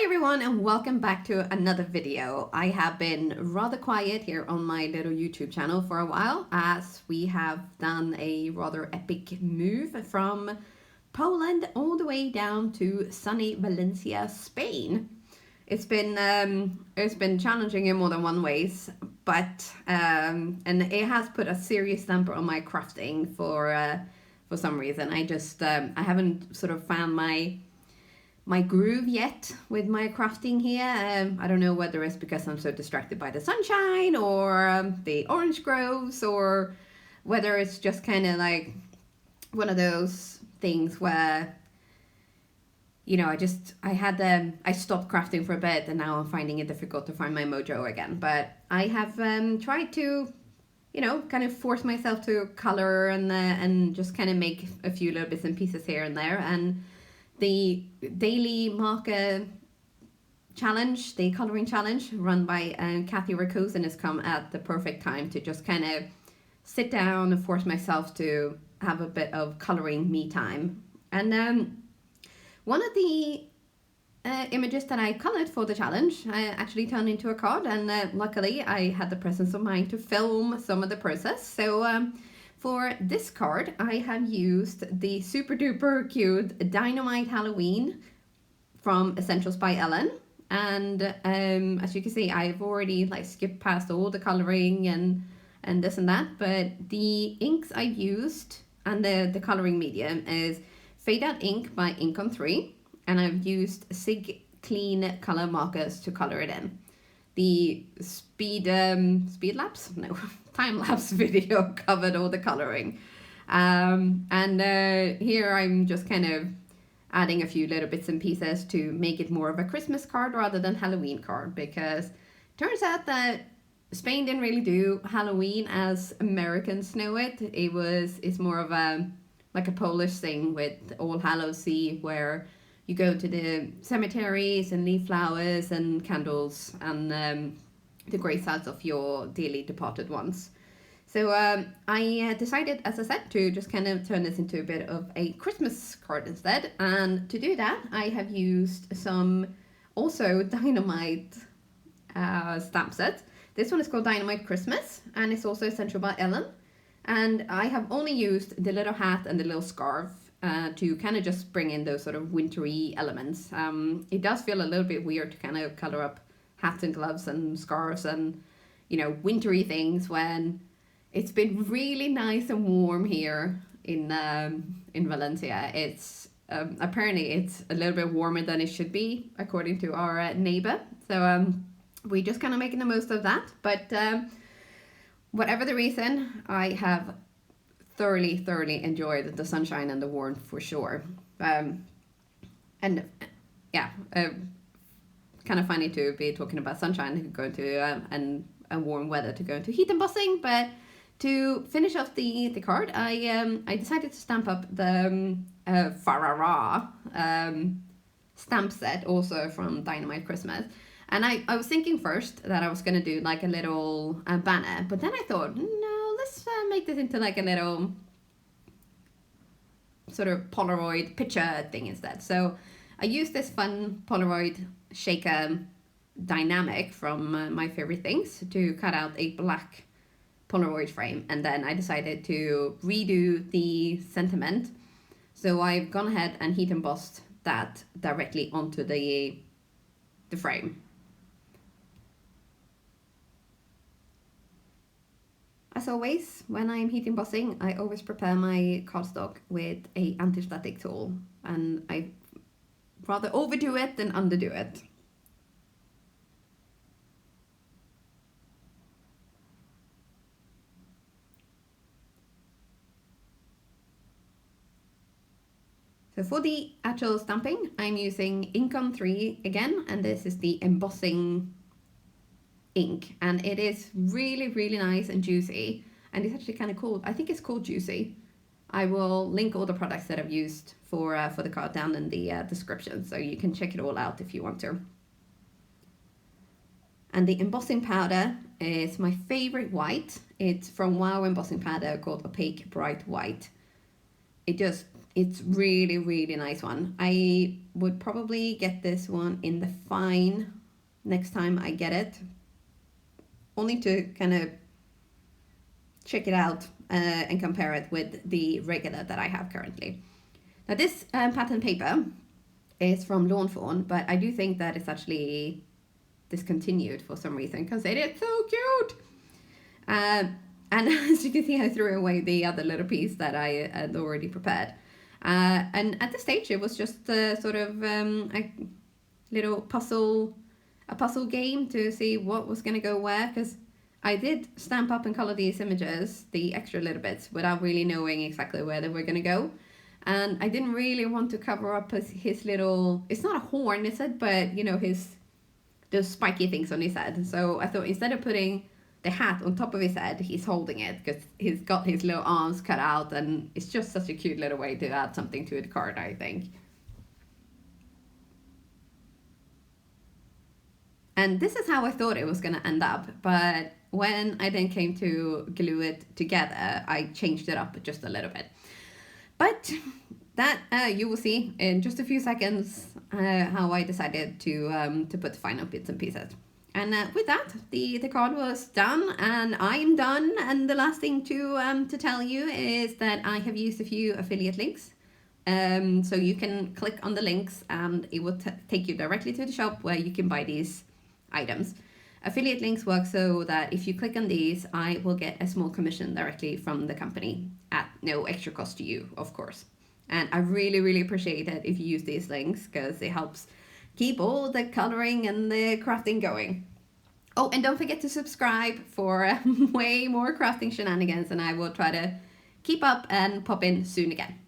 everyone, and welcome back to another video. I have been rather quiet here on my little YouTube channel for a while, as we have done a rather epic move from Poland all the way down to sunny Valencia, Spain. It's been challenging in more than one ways, but and it has put a serious damper on my crafting for some reason. I haven't sort of found my groove yet with my crafting here. I don't know whether it's because I'm so distracted by the sunshine or the orange groves, or whether it's just kind of like one of those things where, you know, I stopped crafting for a bit and now I'm finding it difficult to find my mojo again. But I have tried to, you know, kind of force myself to color and just kind of make a few little bits and pieces here and there. And the daily marker challenge, the coloring challenge run by Kathy Rakosen, has come at the perfect time to just kind of sit down and force myself to have a bit of coloring me time. And one of the images that I colored for the challenge actually turned into a card, and luckily I had the presence of mind to film some of the process. So for this card, I have used the super duper cute Dinomite Halloween from Essentials by Ellen. And as you can see, I've already like skipped past all the coloring and this and that. But the inks I've used and the coloring medium is Fadeout Ink by Ink on 3. And I've used Zig Clean Color markers to color it in. The time-lapse video covered all the coloring. Here I'm just kind of adding a few little bits and pieces to make it more of a Christmas card rather than Halloween card, because it turns out that Spain didn't really do Halloween as Americans know it. It's more of a Polish thing with All Hallows Eve, where you go to the cemeteries and leave flowers and candles and the gravesites of your dearly departed ones. So I decided, as I said, to just kind of turn this into a bit of a Christmas card instead. And to do that, I have used some also Dinomite stamp sets. This one is called Dinomite Christmas, and it's also Essential by Ellen. And I have only used the little hat and the little scarf to kind of just bring in those sort of wintry elements. It does feel a little bit weird to kind of color up hats and gloves and scarves and, you know, wintry things when it's been really nice and warm here in Valencia. It's apparently it's a little bit warmer than it should be, according to our neighbor. So we just kind of making the most of that. But whatever the reason, I have thoroughly enjoyed the sunshine and the warmth for sure. And yeah, kind of funny to be talking about sunshine, going to and warm weather to go into heat embossing. But to finish off the card, I decided to stamp up the Farara stamp set, also from Dinomite Christmas. And I was thinking first that I was going to do like a little banner, but then I thought, no, let's make this into like a little sort of Polaroid picture thing instead. So I used this fun Polaroid Shaker Dynamic from My Favorite Things to cut out a black Polaroid frame, and then I decided to redo the sentiment. So I've gone ahead and heat embossed that directly onto the frame. As always, when I'm heat embossing, I always prepare my cardstock with a anti-static tool, and I rather overdo it than underdo it. So for the actual stamping, I'm using Ink on 3 again, and this is the Embossing Ink, and it is really nice and juicy, and it's actually kind of cool. I think it's called Juicy. I will link all the products that I've used for the card down in the description, so you can check it all out if you want to. And the embossing powder is my favorite white. It's from Wow Embossing Powder called Opaque White. It It's really, really nice one. I would probably get this one in the fine next time I get it. Only to kind of check it out and compare it with the regular that I have currently. Now this pattern paper is from Fawn, but I do think that it's actually discontinued for some reason because it is so cute. And as you can see, I threw away the other little piece that I had already prepared. And at this stage, it was just sort of a little puzzle game to see what was going to go where, because I did stamp up and color these images, the extra little bits, without really knowing exactly where they were going to go. And I didn't really want to cover up his little, it's not a horn, is it? But, you know, those spiky things on his head. So I thought instead of putting the hat on top of his head, he's holding it because he's got his little arms cut out, and it's just such a cute little way to add something to the card, I think. And this is how I thought it was going to end up, but when I then came to glue it together, I changed it up just a little bit. But that you will see in just a few seconds how I decided to put the final bits and pieces. And with that, the card was done, and I am done. And the last thing to tell you is that I have used a few affiliate links. So you can click on the links and it will take you directly to the shop where you can buy these items. Affiliate links work so that if you click on these, I will get a small commission directly from the company at no extra cost to you, of course. And I really, really appreciate it if you use these links, because it helps keep all the coloring and the crafting going. Oh, and don't forget to subscribe for way more crafting shenanigans, and I will try to keep up and pop in soon again.